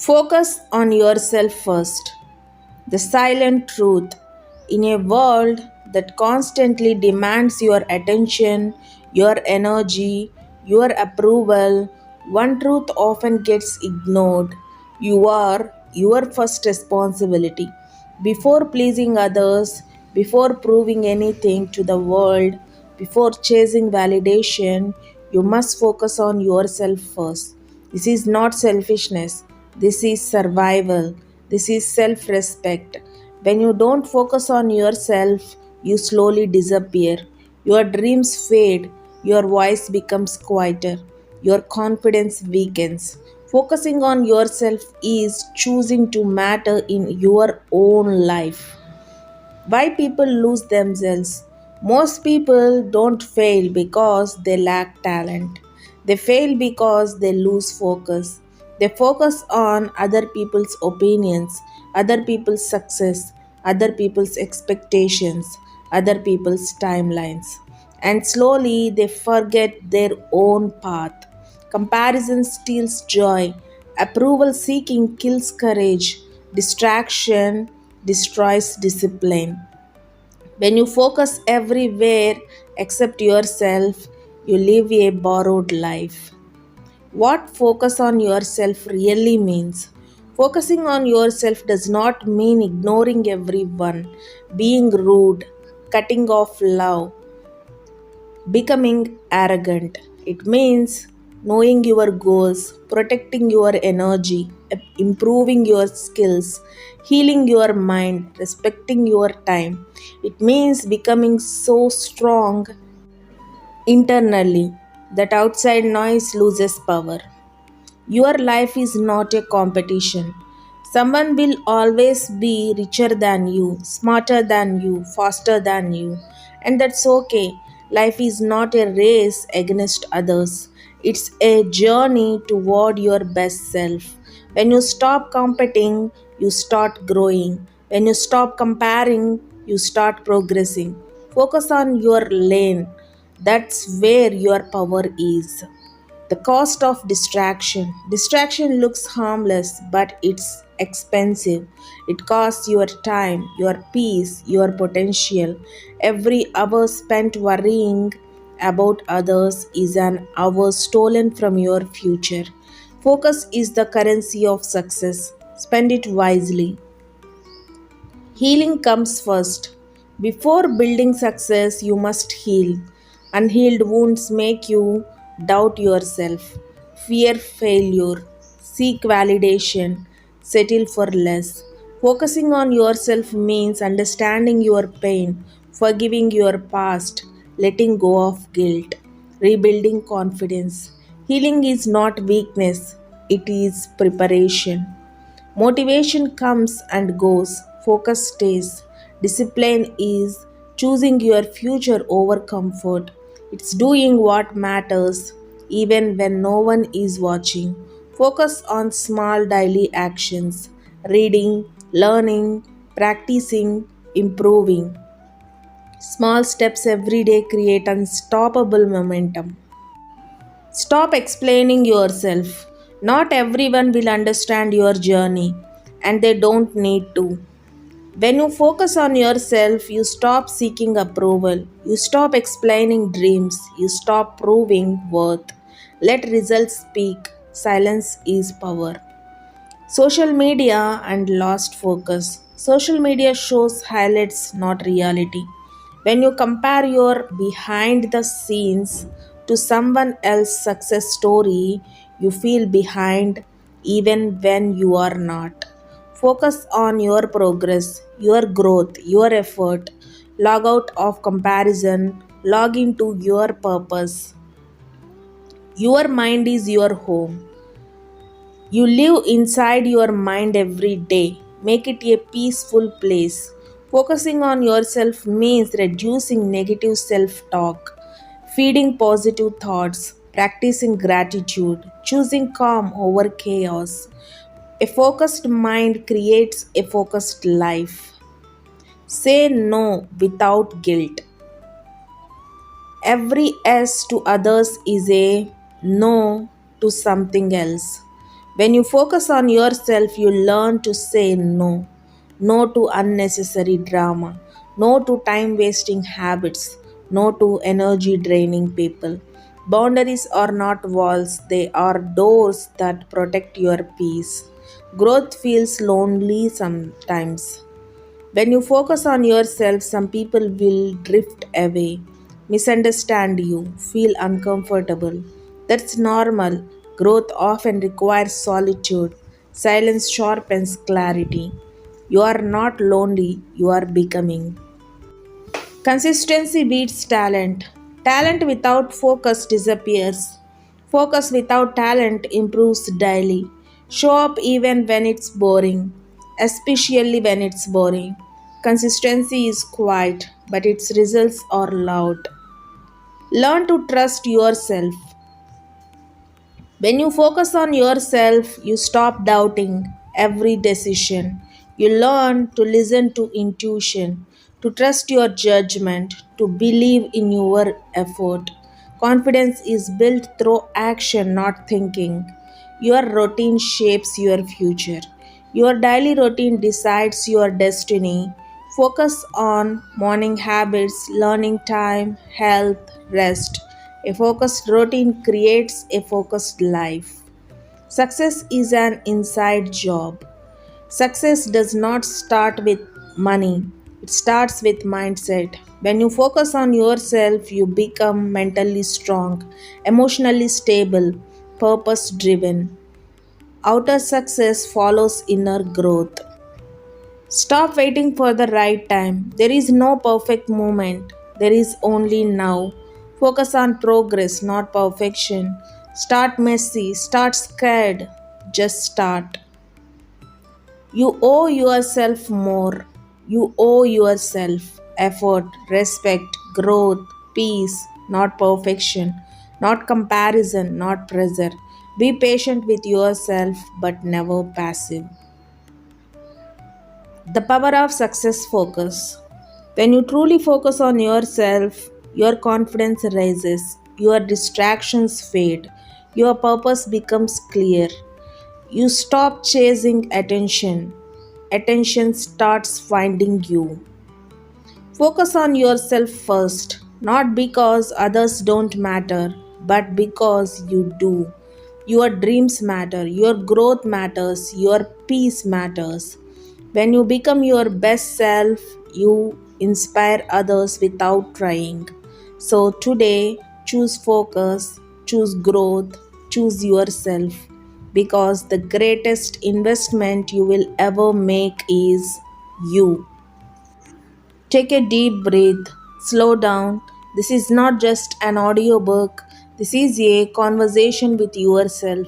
Focus on yourself first. The silent truth. In a world that constantly demands your attention, your energy, your approval, one truth often gets ignored. You are your first responsibility. Before pleasing others, before proving anything to the world, before chasing validation, you must focus on yourself first. This is not selfishness, this is survival, this is self respect. When you don't focus on yourself, you slowly disappear. Your dreams fade, your voice becomes quieter, your confidence weakens. Focusing on yourself is choosing to matter in your own life. Why people lose themselves? Most people don't fail because they lack talent. They fail because they lose focus. They focus on other people's opinions, other people's success, other people's expectations, other people's timelines. And slowly they forget their own path. Comparison steals joy. Approval seeking kills courage. Distraction destroys discipline. When you focus everywhere except yourself, you live a borrowed life. What focus on yourself really means? Focusing on yourself does not mean ignoring everyone, being rude, cutting off love, becoming arrogant. It means knowing your goals, protecting your energy, improving your skills, healing your mind, respecting your time. It means becoming so strong internally that outside noise loses power. Your life is not a competition. Someone will always be richer than you, smarter than you, faster than you. And that's okay. Life is not a race against others, it's a journey toward your best self. When you stop competing, you start growing. When you stop comparing, you start progressing. Focus on your lane. That's where your power is. The cost of distraction. Distraction looks harmless, but it's expensive. It costs your time, your peace, your potential. Every hour spent worrying about others is an hour stolen from your future. Focus is the currency of success. Spend it wisely. Healing comes first. Before building success, you must heal. Unhealed wounds make you doubt yourself, fear failure, seek validation, settle for less. Focusing on yourself means understanding your pain, forgiving your past, letting go of guilt, rebuilding confidence. Healing is not weakness, it is preparation. Motivation comes and goes, focus stays. Discipline is choosing your future over comfort. It's doing what matters even when no one is watching. Focus on small daily actions reading, learning, practicing, improving. Small steps every day create unstoppable momentum. Stop explaining yourself. Not everyone will understand your journey, and they don't need to. When you focus on yourself, you stop seeking approval. You stop explaining dreams. You stop proving worth. Let results speak. Silence is power. Social media and lost focus. Social media shows highlights, not reality. When you compare your behind the scenes to someone else's success story, you feel behind even when you are not. Focus on your progress, your growth, your effort. Log out of comparison, log into your purpose. Your mind is your home. You live inside your mind every day. Make it a peaceful place. Focusing on yourself means reducing negative self talk, feeding positive thoughts, practicing gratitude, choosing calm over chaos. A focused mind creates a focused life. Say no without guilt. Every yes to others is a no to something else. When you focus on yourself, you learn to say no. No to unnecessary drama. No to time wasting habits. No to energy draining people. Boundaries are not walls, they are doors that protect your peace. Growth feels lonely sometimes. When you focus on yourself, some people will drift away, misunderstand you, feel uncomfortable. That's normal. Growth often requires solitude. Silence sharpens clarity. You are not lonely, you are becoming. Consistency beats talent. Talent without focus disappears. Focus without talent improves daily. Show up even when it's boring, especially when it's boring. Consistency is quiet, but its results are loud. Learn to trust yourself. When you focus on yourself, you stop doubting every decision. You learn to listen to intuition, to trust your judgment, to believe in your effort. Confidence is built through action, not thinking. Your routine shapes your future. Your daily routine decides your destiny. Focus on morning habits, learning time, health, rest. A focused routine creates a focused life. Success is an inside job. Success does not start with money, it starts with mindset. When you focus on yourself, you become mentally strong, emotionally stable, purpose driven. Outer success follows inner growth. Stop waiting for the right time. There is no perfect moment, there is only now. Focus on progress, not perfection. Start messy, start scared, just start. You owe yourself more. You owe yourself effort, respect, growth, peace, not perfection, not comparison, not pressure. Be patient with yourself, but never passive. The power of success focus. When you truly focus on yourself, your confidence rises, your distractions fade, your purpose becomes clear. You stop chasing attention, attention starts finding you. Focus on yourself first, not because others don't matter, but because you do. Your dreams matter, your growth matters, your peace matters. When you become your best self, you inspire others without trying. So today, choose focus, choose growth, choose yourself because the greatest investment you will ever make is you. Take a deep breath, slow down. This is not just an audiobook, this is a conversation with yourself.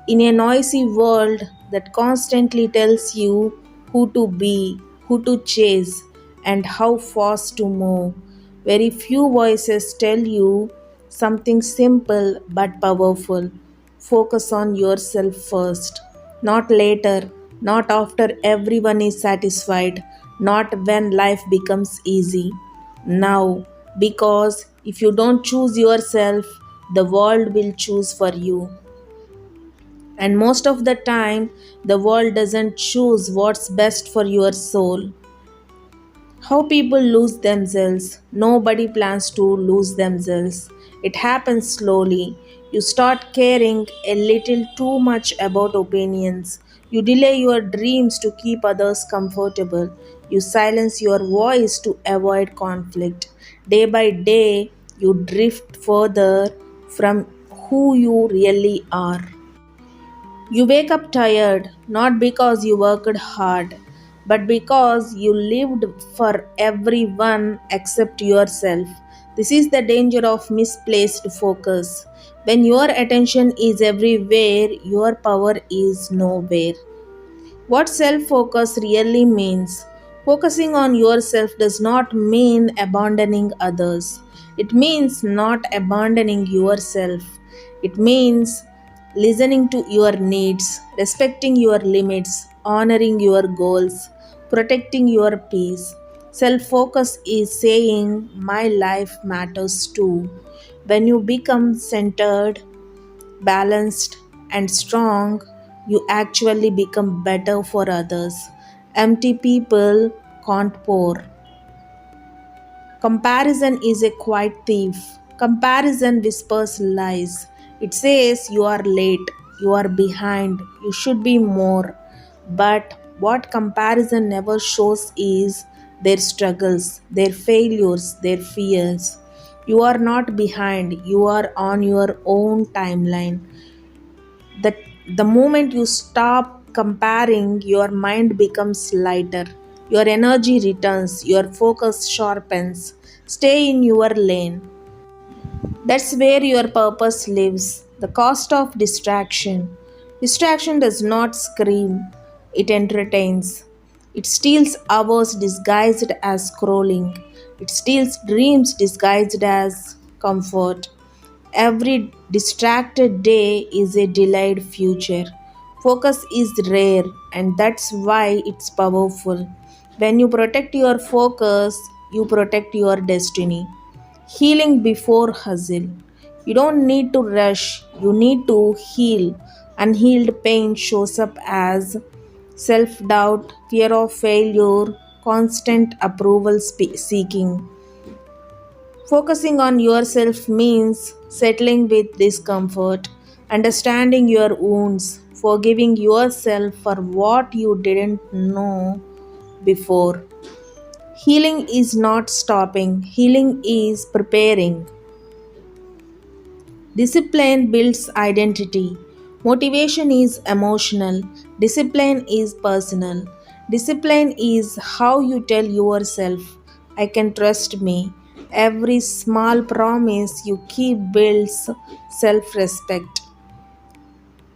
In a noisy world that constantly tells you who to be, who to chase, and how fast to move, very few voices tell you something simple but powerful. Focus on yourself first, not later, not after everyone is satisfied, not when life becomes easy. Now, because if you don't choose yourself, the world will choose for you. And most of the time, the world doesn't choose what's best for your soul. How people lose themselves. Nobody plans to lose themselves. It happens slowly. You start caring a little too much about opinions. You delay your dreams to keep others comfortable. You silence your voice to avoid conflict. Day by day, you drift further from who you really are. You wake up tired not because you worked hard, but because you lived for everyone except yourself. This is the danger of misplaced focus. When your attention is everywhere, your power is nowhere. What self focus really means. Focusing on yourself does not mean abandoning others. It means not abandoning yourself. It means listening to your needs, respecting your limits, honoring your goals, protecting your peace. Self focus is saying, my life matters too. When you become centered, balanced, and strong, you actually become better for others. Empty people can't pour. Comparison is a quiet thief. Comparison whispers lies. It says you are late, you are behind, you should be more. But what comparison never shows is their struggles, their failures, their fears. You are not behind, you are on your own timeline. The, the moment you stop comparing, your mind becomes lighter, your energy returns, your focus sharpens. Stay in your lane. That's where your purpose lives. The cost of distraction. Distraction does not scream, it entertains. It steals hours disguised as scrolling. It steals dreams disguised as comfort. Every distracted day is a delayed future. Focus is rare, and that's why it's powerful. When you protect your focus, you protect your destiny. Healing before hustle. You don't need to rush, you need to heal. Unhealed pain shows up as self doubt, fear of failure, constant approval seeking. Focusing on yourself means settling with discomfort, understanding your wounds, forgiving yourself for what you didn't know before. Healing is not stopping, healing is preparing. Discipline builds identity. Motivation is emotional. Discipline is personal. Discipline is how you tell yourself, I can trust me. Every small promise you keep builds self respect.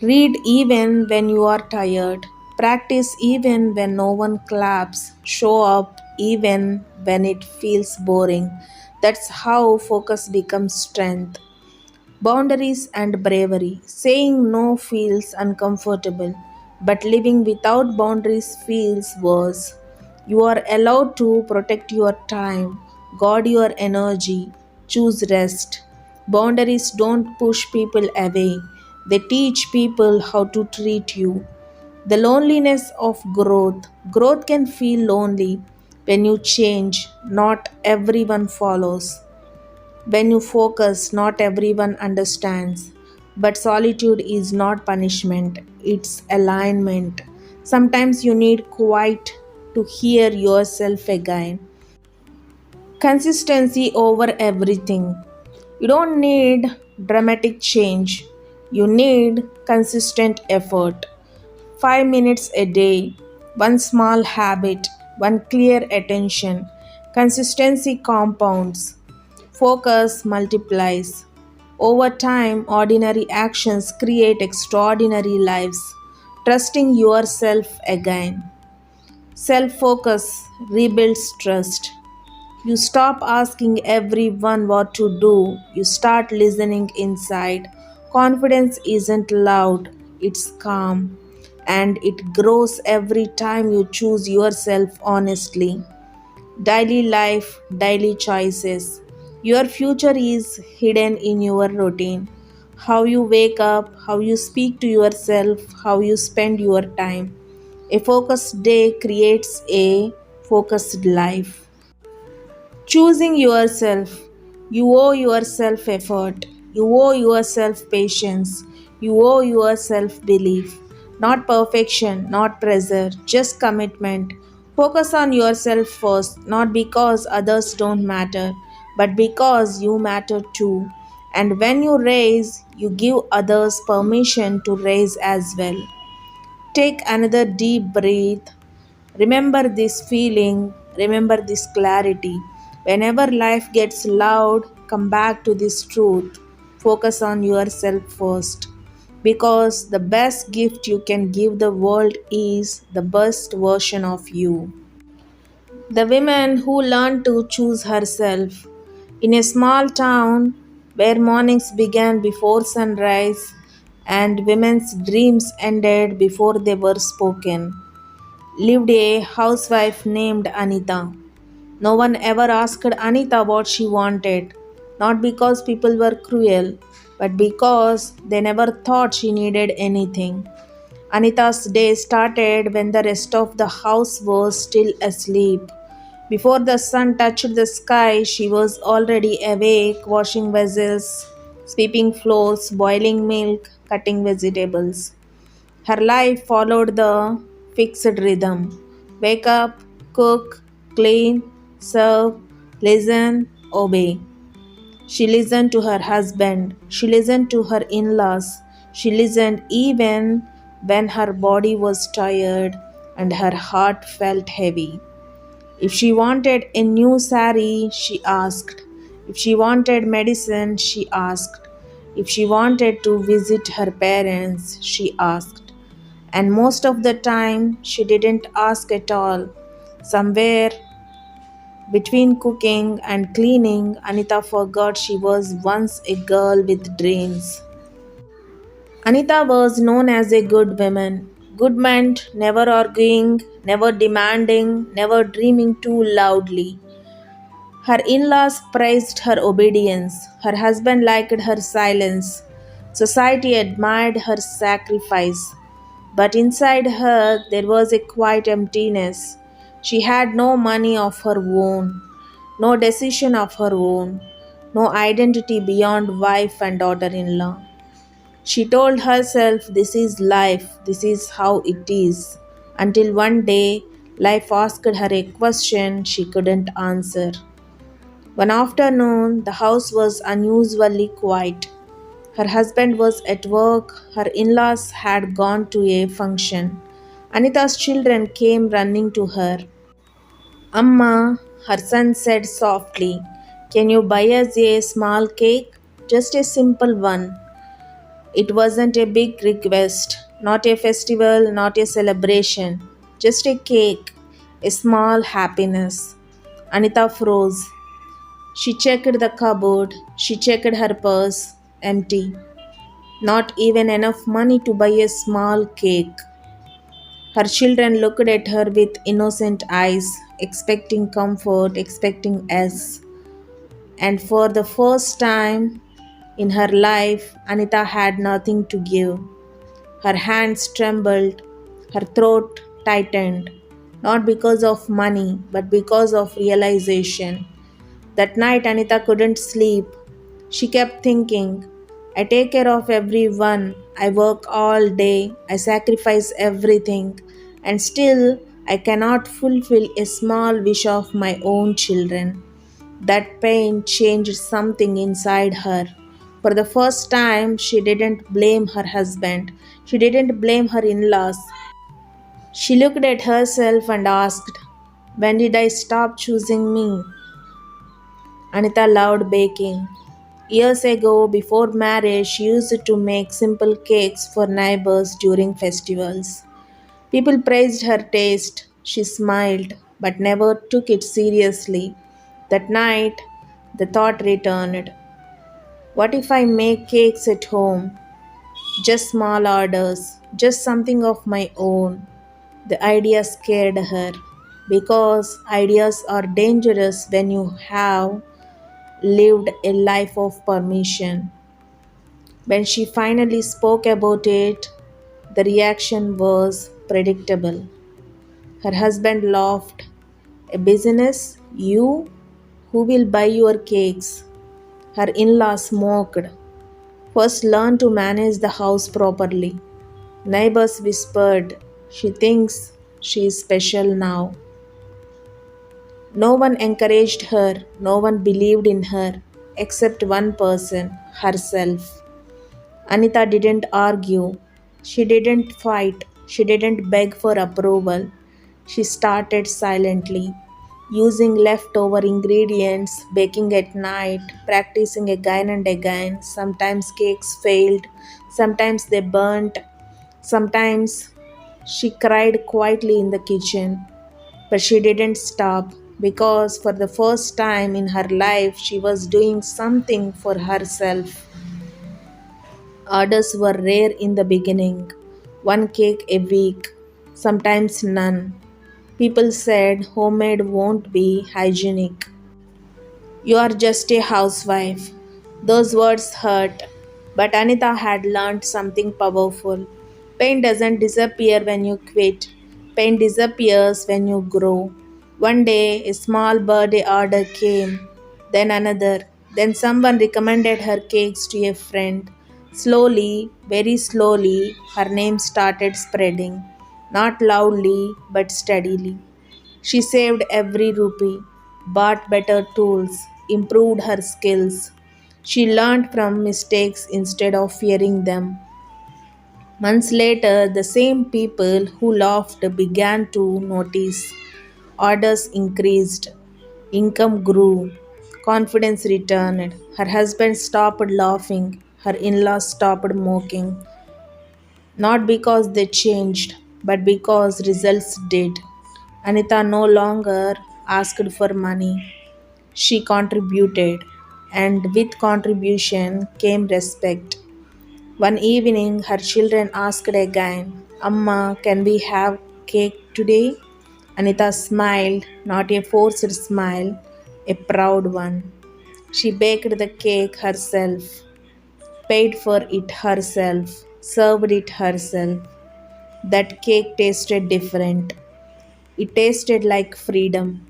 Read even when you are tired. Practice even when no one claps. Show up even when it feels boring. That's how focus becomes strength. Boundaries and bravery. Saying no feels uncomfortable, but living without boundaries feels worse. You are allowed to protect your time, guard your energy, choose rest. Boundaries don't push people away, they teach people how to treat you. The loneliness of growth. Growth can feel lonely when you change, not everyone follows. When you focus, not everyone understands. But solitude is not punishment, it's alignment. Sometimes you need quiet to hear yourself again. Consistency over everything. You don't need dramatic change, you need consistent effort. 5 minutes a day, one small habit, one clear attention. Consistency compounds, focus multiplies. Over time, ordinary actions create extraordinary lives. Trusting yourself again. Self focus rebuilds trust. You stop asking everyone what to do, you start listening inside. Confidence isn't loud, it's calm, and it grows every time you choose yourself honestly. Daily life, daily choices. Your future is hidden in your routine. How you wake up, how you speak to yourself, how you spend your time. A focused day creates a focused life. Choosing yourself. You owe yourself effort. You owe yourself patience. You owe yourself belief. Not perfection, not pressure, just commitment. Focus on yourself first, not because others don't matter, but because you matter too. And when you raise, you give others permission to raise as well. Take another deep breath. Remember this feeling, remember this clarity. Whenever life gets loud, come back to this truth. Focus on yourself first. Because the best gift you can give the world is the best version of you. The woman who learned to choose herself. In a small town where mornings began before sunrise and women's dreams ended before they were spoken, lived a housewife named Anita. No one ever asked Anita what she wanted, not because people were cruel, but because they never thought she needed anything. Anita's day started when the rest of the house was still asleep. Before the sun touched the sky, she was already awake, washing vessels, sweeping floors, boiling milk, cutting vegetables. Her life followed the fixed rhythm: wake up, cook, clean, serve, listen, obey. She listened to her husband, she listened to her in laws, she listened even when her body was tired and her heart felt heavy. If she wanted a new sari, she asked. If she wanted medicine, she asked. If she wanted to visit her parents, she asked. And most of the time, she didn't ask at all. Somewhere between cooking and cleaning, Anita forgot she was once a girl with dreams. Anita was known as a good woman. Good meant never arguing, never demanding, never dreaming too loudly. Her in laws praised her obedience. Her husband liked her silence. Society admired her sacrifice. But inside her, there was a quiet emptiness. She had no money of her own, no decision of her own, no identity beyond wife and daughter in law. She told herself, "This is life, this is how it is." Until one day, life asked her a question she couldn't answer. One afternoon, the house was unusually quiet. Her husband was at work, her in laws had gone to a function. Anita's children came running to her. Amma, her son said softly, "Can you buy us a small cake? Just a simple one." It wasn't a big request, not a festival, not a celebration, just a cake, a small happiness. Anita froze. She checked the cupboard, she checked her purse, empty. Not even enough money to buy a small cake. Her children looked at her with innocent eyes, expecting comfort, expecting S. And for the first time in her life, Anita had nothing to give. Her hands trembled, her throat tightened, not because of money, but because of realization. That night, Anita couldn't sleep. She kept thinking, I take care of everyone, I work all day, I sacrifice everything, and still I cannot fulfill a small wish of my own children. That pain changed something inside her. For the first time, she didn't blame her husband, she didn't blame her in laws. She looked at herself and asked, when did I stop choosing me? Anita loved baking. Years ago, before marriage, she used to make simple cakes for neighbors during festivals. People praised her taste. She smiled, but never took it seriously. That night, the thought returned: what if I make cakes at home? Just small orders, just something of my own. The idea scared her because ideas are dangerous when you have lived a life of permission. When she finally spoke about it, the reaction was predictable. Her husband laughed. A business? You? Who will buy your cakes? Her in laws mocked. First, learn to manage the house properly. Neighbors whispered, she thinks she is special now. No one encouraged her, no one believed in her, except one person, herself. Anita didn't argue. She didn't fight. She didn't beg for approval. She started silently, using leftover ingredients, baking at night, practicing again and again. Sometimes cakes failed, sometimes they burnt, sometimes she cried quietly in the kitchen. But she didn't stop because for the first time in her life she was doing something for herself. Orders were rare in the beginning, one cake a week, sometimes none. People said homemade won't be hygienic. You are just a housewife. Those words hurt, but Anita had learned something powerful. Pain doesn't disappear when you quit. Pain disappears when you grow. One day, a small birthday order came, then another. Then someone recommended her cakes to a friend. Slowly, very slowly, her name started spreading. Not loudly, but steadily. She saved every rupee, bought better tools, improved her skills. She learned from mistakes instead of fearing them. Months later, the same people who laughed began to notice. Orders increased, income grew, confidence returned. Her husband stopped laughing, her in laws stopped mocking. Not because they changed, but because results did. Anita no longer asked for money, she contributed, and with contribution came respect. One evening, her children asked again, Amma, can we have cake today? Anita smiled, not a forced smile, a proud one. She baked the cake herself, paid for it herself, served it herself. That cake tasted different. It tasted like freedom.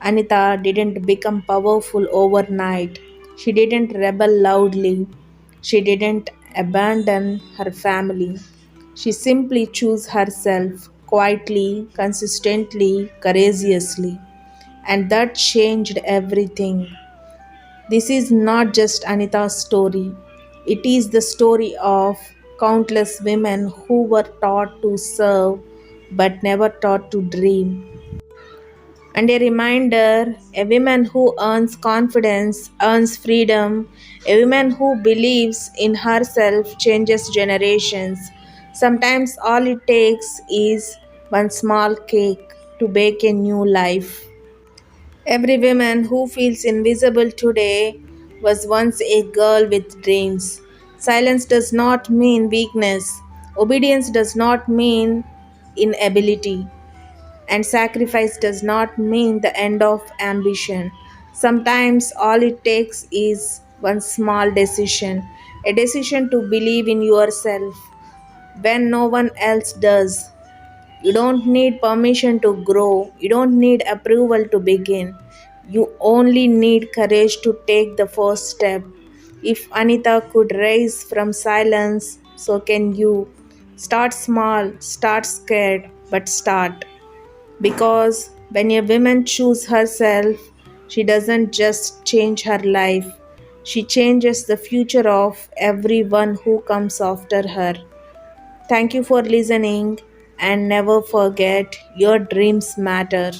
Anita didn't become powerful overnight. She didn't rebel loudly. She didn't abandon her family. She simply chose herself quietly, consistently, courageously. And that changed everything. This is not just Anita's story, it is the story of countless women who were taught to serve but never taught to dream. And a reminder, a woman who earns confidence earns freedom. A woman who believes in herself changes generations. Sometimes all it takes is one small cake to bake a new life. Every woman who feels invisible today was once a girl with dreams. Silence does not mean weakness. Obedience does not mean inability. And sacrifice does not mean the end of ambition. Sometimes all it takes is one small decision, a decision to believe in yourself when no one else does. You don't need permission to grow, you don't need approval to begin. You only need courage to take the first step. If Anita could rise from silence, so can you. Start small, start scared, but start. Because when a woman chooses herself, she doesn't just change her life, she changes the future of everyone who comes after her. Thank you for listening and never forget your dreams matter.